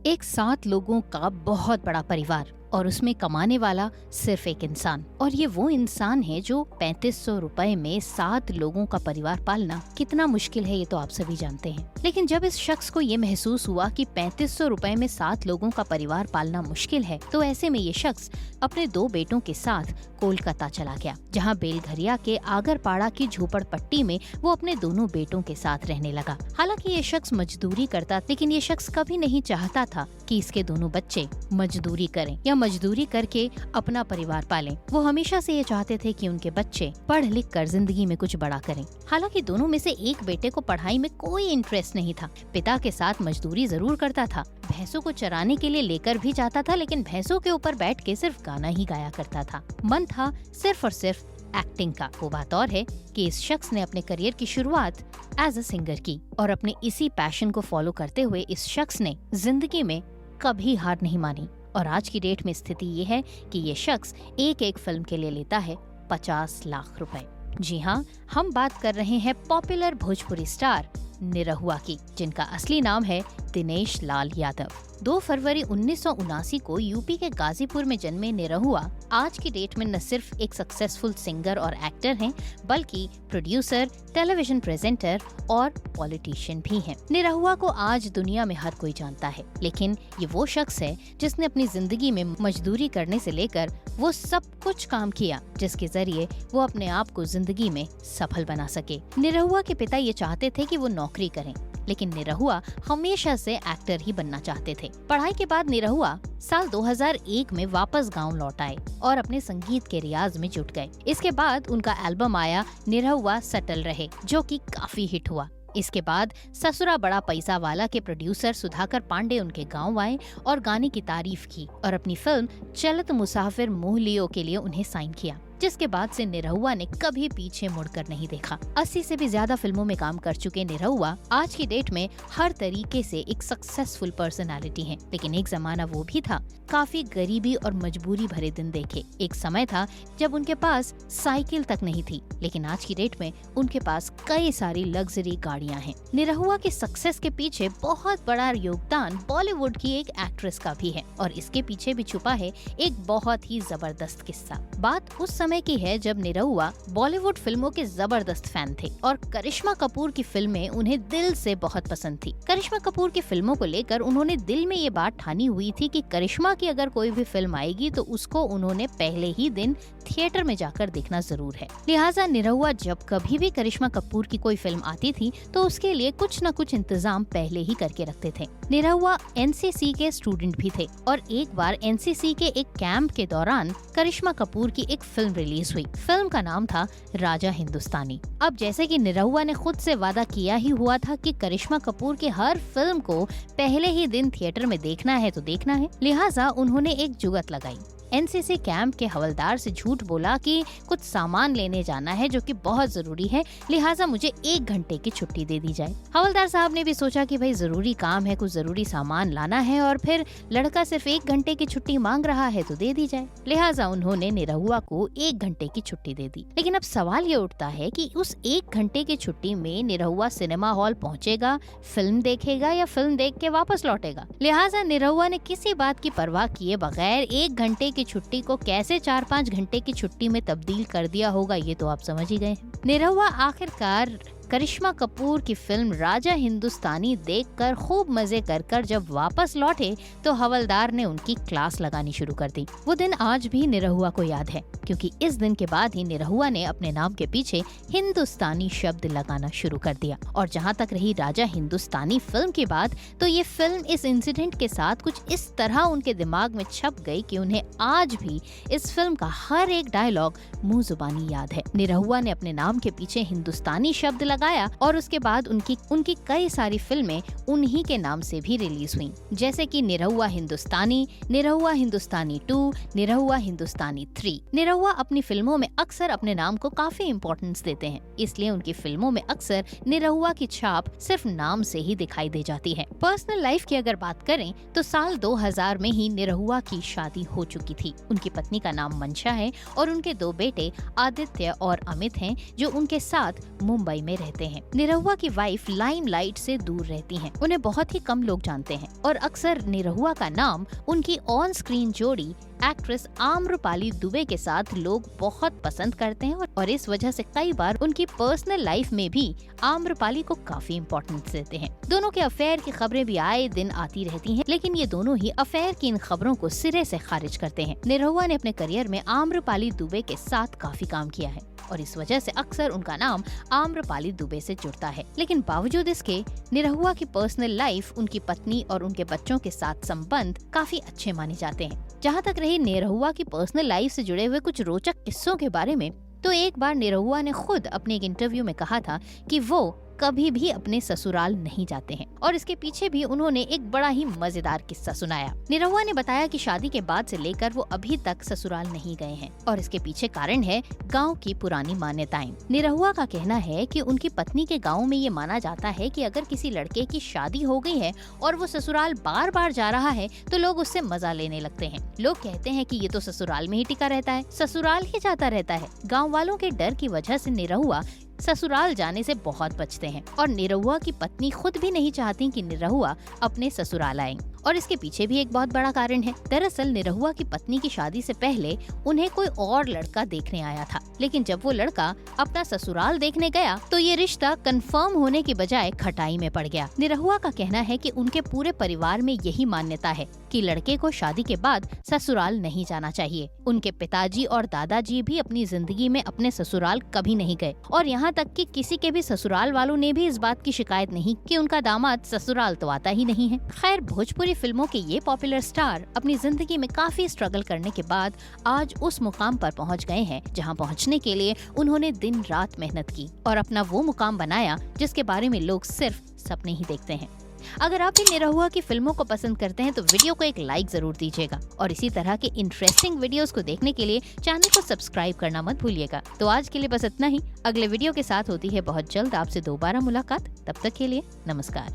एक 7 लोगों का बहुत बड़ा परिवार और उसमें कमाने वाला सिर्फ एक इंसान, और ये वो इंसान है जो 3500 रुपए में 7 लोगों का परिवार पालना कितना मुश्किल है, ये तो आप सभी जानते हैं। लेकिन जब इस शख्स को ये महसूस हुआ कि 3500 रुपए में 7 लोगों का परिवार पालना मुश्किल है, तो ऐसे में ये शख्स अपने 2 बेटों के साथ कोलकाता चला गया, जहाँ बेलघरिया के आगरपाड़ा की झोपड़पट्टी में वो अपने दोनों बेटों के साथ रहने लगा। हालांकि ये शख्स मजदूरी करता, लेकिन ये शख्स कभी नहीं चाहता था कि इसके दोनों बच्चे मजदूरी करें या मजदूरी करके अपना परिवार पालें। वो हमेशा से ये चाहते थे कि उनके बच्चे पढ़ लिख कर जिंदगी में कुछ बड़ा करें। हालांकि दोनों में से एक बेटे को पढ़ाई में कोई इंटरेस्ट नहीं था। पिता के साथ मजदूरी जरूर करता था, भैंसों को चराने के लिए लेकर भी जाता था, लेकिन भैंसों के ऊपर बैठ के सिर्फ गाना ही गाया करता था। मन था सिर्फ और सिर्फ एक्टिंग का। वो बात और है कि इस शख्स ने अपने करियर की शुरुआत एज अ सिंगर की, और अपने इसी पैशन को फॉलो करते हुए इस शख्स ने जिंदगी में कभी हार नहीं मानी। और आज की डेट में स्थिति ये है कि ये शख्स एक फिल्म के लिए लेता है 50 लाख रुपए। जी हाँ, हम बात कर रहे हैं पॉपुलर भोजपुरी स्टार निरहुआ की, जिनका असली नाम है दिनेश लाल यादव। 2 फरवरी 1979 को यूपी के गाजीपुर में जन्मे निरहुआ आज की डेट में न सिर्फ एक सक्सेसफुल सिंगर और एक्टर हैं, बल्कि प्रोड्यूसर, टेलीविजन प्रेजेंटर और पॉलिटिशियन भी हैं। निरहुआ को आज दुनिया में हर कोई जानता है, लेकिन ये वो शख्स है जिसने अपनी जिंदगी में मजदूरी करने से लेकर वो सब कुछ काम किया जिसके जरिए वो अपने आप को जिंदगी में सफल बना सके। निरहुआ के पिता ये चाहते थे कि वो नौकरी करें, लेकिन निरहुआ हमेशा से एक्टर ही बनना चाहते थे। पढ़ाई के बाद निरहुआ साल 2001 में वापस गांव लौट आए और अपने संगीत के रियाज में जुट गए। इसके बाद उनका एल्बम आया निरहुआ सटल रहे, जो कि काफी हिट हुआ। इसके बाद ससुरा बड़ा पैसा वाला के प्रोड्यूसर सुधाकर पांडे उनके गांव आए और गाने की तारीफ की और अपनी फिल्म चलत मुसाफिर मुँह लियो के लिए उन्हें साइन किया, जिसके बाद से निरहुआ ने कभी पीछे मुड़कर नहीं देखा। 80 से भी ज्यादा फिल्मों में काम कर चुके निरहुआ आज की डेट में हर तरीके से एक सक्सेसफुल पर्सनालिटी हैं। लेकिन एक जमाना वो भी था, काफी गरीबी और मजबूरी भरे दिन देखे। एक समय था जब उनके पास साइकिल तक नहीं थी, लेकिन आज की डेट में उनके पास कई सारी लग्जरी गाड़ियाँ हैं। निरहुआ के सक्सेस के पीछे बहुत बड़ा योगदान बॉलीवुड की एक एक्ट्रेस का भी है, और इसके पीछे भी छुपा है एक बहुत ही जबरदस्त किस्सा। बात उस समय की है जब निरहुआ बॉलीवुड फिल्मों के जबरदस्त फैन थे और करिश्मा कपूर की फिल्में उन्हें दिल से बहुत पसंद थी। करिश्मा कपूर की फिल्मों को लेकर उन्होंने दिल में ये बात ठानी हुई थी कि करिश्मा की अगर कोई भी फिल्म आएगी तो उसको उन्होंने पहले ही दिन थिएटर में जाकर देखना जरूर है। लिहाजा निरहुआ जब कभी भी करिश्मा कपूर की कोई फिल्म आती थी तो उसके लिए कुछ न कुछ इंतजाम पहले ही करके रखते थे। निरहुआ एनसीसी के स्टूडेंट भी थे और एक बार एनसीसी के एक कैंप के दौरान करिश्मा कपूर की एक फिल्म रिलीज हुई। फिल्म का नाम था राजा हिंदुस्तानी। अब जैसे कि निरहुआ ने खुद से वादा किया ही हुआ था कि करिश्मा कपूर की हर फिल्म को पहले ही दिन थिएटर में देखना है तो देखना है, लिहाजा उन्होंने एक जुगत लगाई। एनसीसी कैंप के हवलदार से झूठ बोला कि कुछ सामान लेने जाना है जो कि बहुत जरूरी है, लिहाजा मुझे 1 घंटे की छुट्टी दे दी जाए। हवलदार साहब ने भी सोचा कि भाई जरूरी काम है, कुछ जरूरी सामान लाना है और फिर लड़का सिर्फ 1 घंटे की छुट्टी मांग रहा है तो दे दी जाए। लिहाजा उन्होंने निरहुआ को 1 घंटे की छुट्टी दे दी। लेकिन अब सवाल ये उठता है कि उस 1 घंटे की छुट्टी में निरहुआ सिनेमा हॉल पहुँचेगा, फिल्म देखेगा या फिल्म देख के वापस लौटेगा। लिहाजा निरहुआ ने किसी बात की परवाह किए बगैर 1 घंटे की छुट्टी को कैसे 4-5 घंटे की छुट्टी में तब्दील कर दिया होगा, ये तो आप समझ ही गए हैं। निरहुआ आखिरकार करिश्मा कपूर की फिल्म राजा हिंदुस्तानी देखकर खूब मजे कर जब वापस लौटे तो हवलदार ने उनकी क्लास लगानी शुरू कर दी। वो दिन आज भी निरहुआ को याद है, क्योंकि इस दिन के बाद ही निरहुआ ने अपने नाम के पीछे हिंदुस्तानी शब्द लगाना शुरू कर दिया। और जहाँ तक रही राजा हिंदुस्तानी फिल्म की बात, तो ये फिल्म इस इंसिडेंट के साथ कुछ इस तरह उनके दिमाग में छप गई कि उन्हें आज भी इस फिल्म का हर एक डायलॉग मुंह जुबानी याद है। निरहुआ ने अपने नाम के पीछे हिंदुस्तानी शब्द लगाया और उसके बाद उनकी कई सारी फिल्में उन्हीं के नाम से भी रिलीज हुई, जैसे कि निरहुआ हिंदुस्तानी 2, निरहुआ हिंदुस्तानी 3। निरहुआ अपनी फिल्मों में अक्सर अपने नाम को काफी इम्पोर्टेंस देते हैं, इसलिए उनकी फिल्मों में अक्सर निरहुआ की छाप सिर्फ नाम से ही दिखाई दे जाती है। पर्सनल लाइफ की अगर बात करें तो साल 2000 में ही निरहुआ की शादी हो चुकी थी। उनकी पत्नी का नाम मंशा है और उनके 2 बेटे आदित्य और अमित हैं, जो उनके साथ मुंबई में रहते रहते हैं। निरहुआ की वाइफ लाइमलाइट से दूर रहती हैं। उन्हें बहुत ही कम लोग जानते हैं और अक्सर निरहुआ का नाम उनकी ऑन स्क्रीन जोड़ी एक्ट्रेस आम्रपाली दुबे के साथ लोग बहुत पसंद करते हैं और इस वजह से कई बार उनकी पर्सनल लाइफ में भी आम्रपाली को काफी इम्पोर्टेंस देते हैं। दोनों के अफेयर की खबरें भी आए दिन आती रहती हैं, लेकिन ये दोनों ही अफेयर की इन खबरों को सिरे से खारिज करते हैं। निरहुआ ने अपने करियर में आम्रपाली दुबे के साथ काफी काम किया है और इस वजह से अक्सर उनका नाम आम्रपाली दुबे से जुड़ता है। लेकिन बावजूद इसके निरहुआ की पर्सनल लाइफ, उनकी पत्नी और उनके बच्चों के साथ संबंध काफी अच्छे माने जाते हैं। जहाँ तक रही निरहुआ की पर्सनल लाइफ से जुड़े हुए कुछ रोचक किस्सों के बारे में, तो एक बार निरहुआ ने खुद अपने एक इंटरव्यू में कहा था कि वो कभी भी अपने ससुराल नहीं जाते हैं और इसके पीछे भी उन्होंने एक बड़ा ही मजेदार किस्सा सुनाया। निरहुआ ने बताया कि शादी के बाद से लेकर वो अभी तक ससुराल नहीं गए हैं और इसके पीछे कारण है गांव की पुरानी मान्यताएं। निरहुआ का कहना है कि उनकी पत्नी के गांव में ये माना जाता है कि अगर किसी लड़के की शादी हो गई है और वो ससुराल बार बार जा रहा है तो लोग उससे मजा लेने लगते हैं। लोग कहते हैं कि ये तो ससुराल में ही टिका रहता है, ससुराल ही जाता रहता है। गाँव वालों के डर की वजह से निरहुआ ससुराल जाने से बहुत बचते हैं और निरहुआ की पत्नी खुद भी नहीं चाहती कि निरहुआ अपने ससुराल आए और इसके पीछे भी एक बहुत बड़ा कारण है। दरअसल निरहुआ की पत्नी की शादी से पहले उन्हें कोई और लड़का देखने आया था, लेकिन जब वो लड़का अपना ससुराल देखने गया तो ये रिश्ता कंफर्म होने की बजाय खटाई में पड़ गया। निरहुआ का कहना है कि उनके पूरे परिवार में यही मान्यता है कि लड़के को शादी के बाद ससुराल नहीं जाना चाहिए। उनके पिताजी और दादाजी भी अपनी जिंदगी में अपने ससुराल कभी नहीं गए और यहाँ तक कि किसी के भी ससुराल वालों ने भी इस बात की शिकायत नहीं कि उनका दामाद ससुराल तो आता ही नहीं है। खैर, भोजपुरी फिल्मों के ये पॉपुलर स्टार अपनी जिंदगी में काफी स्ट्रगल करने के बाद आज उस मुकाम पर पहुंच गए हैं जहां पहुंचने के लिए उन्होंने दिन रात मेहनत की और अपना वो मुकाम बनाया जिसके बारे में लोग सिर्फ सपने ही देखते हैं। अगर आप भी निरहुआ की फिल्मों को पसंद करते हैं तो वीडियो को एक लाइक जरूर दीजिएगा और इसी तरह के इंटरेस्टिंग वीडियोस को देखने के लिए चैनल को सब्सक्राइब करना मत भूलिएगा। तो आज के लिए बस इतना ही। अगले वीडियो के साथ होती है बहुत जल्द आपसे दोबारा मुलाकात। तब तक के लिए नमस्कार।